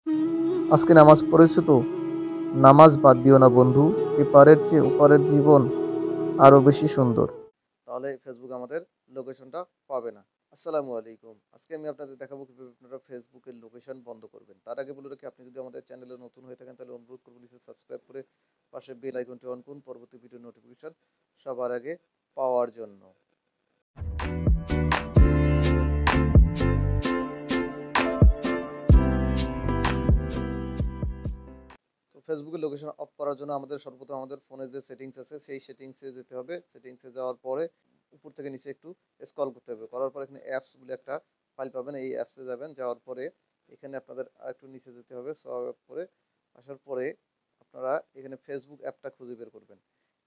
আজকে নামাজ পড়েছো তো? নামাজ বাদ দিও না বন্ধু, এপারের চেয়ে ওপারের জীবন আরো বেশি সুন্দর। তাহলে ফেসবুক আমাদের লোকেশনটা পাবে না। আসসালামু আলাইকুম। আজকে আমি আপনাদের দেখাবো কিভাবে আপনারা ফেসবুকের লোকেশন বন্ধ করবেন। তার আগে বলে রাখি, আপনি যদি আমাদের চ্যানেলে নতুন হয়ে থাকেন তাহলে অনুরোধ করবো নিচে সাবস্ক্রাইব করে পাশে বেল আইকনটি অন করুন পরবর্তী ভিডিও নোটিফিকেশন সবার আগে পাওয়ার জন্য। তো ফেসবুকের লোকেশন অফ করার জন্য আমাদের সর্বপ্রথম আমাদের ফোনে যে সেটিংস আছে সেই সেটিংসে যেতে হবে। সেটিংসে যাওয়ার পরে উপর থেকে নিচে একটু স্ক্রল করতে হবে। করার পর এখানে অ্যাপস বলে একটা ফাইল পাবেন, এই অ্যাপসে যাবেন। যাওয়ার পরে এখানে আপনাদের আরেকটু নিচে যেতে হবে। সোয়াইপ করে আসার পরে আপনারা এখানে ফেসবুক অ্যাপটা খুঁজে বের করবেন।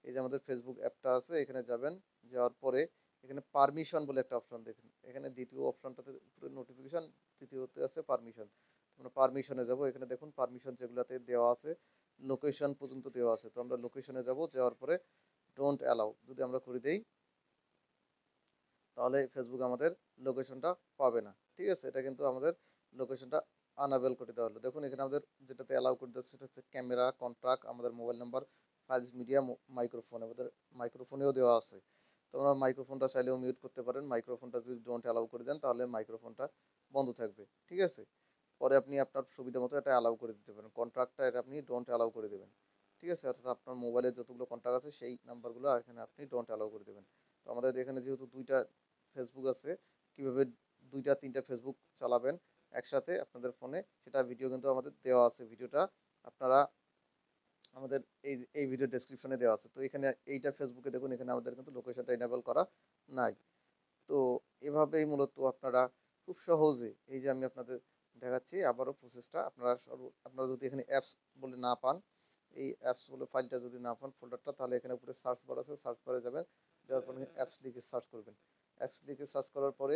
এই যে আমাদের ফেসবুক অ্যাপটা আছে, এখানে যাবেন। যাওয়ার পরে এখানে পারমিশন বলে একটা অপশন দেখেন। এখানে দ্বিতীয় অপশনটাতে উপরে নোটিফিকেশন, তৃতীয়তে আছে পারমিশন। আমরা পারমিশনে যাব। এখানে দেখুন পারমিশন যেগুলাতে দেওয়া আছে লোকেশন পর্যন্ত দেওয়া আছে। তো আমরা লোকেশনে যাব। যাওয়ার পরে ডোন্ট অ্যালাউ যদি আমরা করে দেই তাহলে ফেসবুক আমাদের লোকেশনটা পাবে না। ঠিক আছে, এটা কিন্তু আমাদের লোকেশনটা আনাবেল করে দেওয়া হলো। দেখুন এখানে আমাদের যেটাতে অ্যালাউ করে দেওয়া সেটা হচ্ছে ক্যামেরা, কন্ট্রাক্ট, আমাদের mobile number, files, media, microphone. আমাদের মাইক্রোফোনেও দেওয়া আছে। তো আমরা মাইক্রোফোনটা চাইলেও মিউট করতে পারেন। মাইক্রোফোনটা যদি ডোন্ট অ্যালাউ করে দেন তাহলে মাইক্রোফোনটা বন্ধ থাকবে। ঠিক আছে, পরে আপনি আপনার সুবিধা মতো এটা অ্যালাউ করে দিতে পারেন। কন্ট্রাক্টটা এটা আপনি ডোন্ট অ্যালাউ করে দেবেন। ঠিক আছে, অর্থাৎ আপনার মোবাইলে যতগুলো কন্ট্রাক্ট আছে সেই নাম্বারগুলো এখানে আপনি ডোন্ট অ্যালাউ করে দেবেন। তো আমাদের এখানে যেহেতু দুইটা ফেসবুক আছে, কিভাবে দুইটা তিনটা ফেসবুক চালাবেন একসাথে আপনাদের ফোনে সেটা ভিডিও কিন্তু আমাদের দেওয়া আছে। ভিডিওটা আপনারা আমাদের এই ভিডিও ডেসক্রিপশনে দেওয়া আছে। তো এখানে এইটা ফেসবুকে দেখুন, এখানে আমাদের কিন্তু লোকেশনটা এনেবল করা নাই। তো এভাবেই মূলত আপনারা খুব সহজে, এই যে আমি আপনাদের দেখাচ্ছি আবারও প্রসেসটা, আপনারা যদি এখানে অ্যাপস বলে না পান, এই অ্যাপস বলে ফাইলটা যদি না পান ফোল্ডারটা, তাহলে এখানে উপরে সার্চ বার আছে, সার্চ বারে যাবেন। যাওয়ার পরে অ্যাপস লিখে সার্চ করবেন। অ্যাপস লিখে সার্চ করার পরে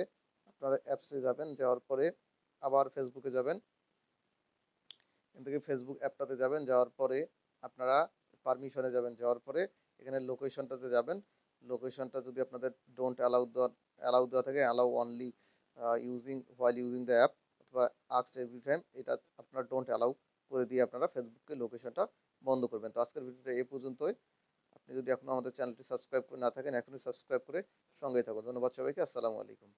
আপনারা অ্যাপসে যাবেন। যাওয়ার পরে আবার ফেসবুকে যাবেন। এখান থেকে ফেসবুক অ্যাপটাতে যাবেন। যাওয়ার পরে আপনারা পারমিশনে যাবেন। যাওয়ার পরে এখানে লোকেশনটাতে যাবেন। লোকেশনটা যদি আপনাদের ডোন্ট অ্যালাউ দেওয়া থাকে, allow only using while using the app অথবা আস্কড এভরি টাইম, এটা আপনারা ডোন্ট অ্যালাউ করে দিয়ে আপনারা ফেসবুকে লোকেশনটা বন্ধ করবেন। তো আজকের ভিডিওটা এই পর্যন্তই। আপনি যদি এখনও আমাদের চ্যানেলটি সাবস্ক্রাইব করে না থাকেন এখনই সাবস্ক্রাইব করে সঙ্গেই থাকুন। ধন্যবাদ সবাইকে। আসসালামু আলাইকুম।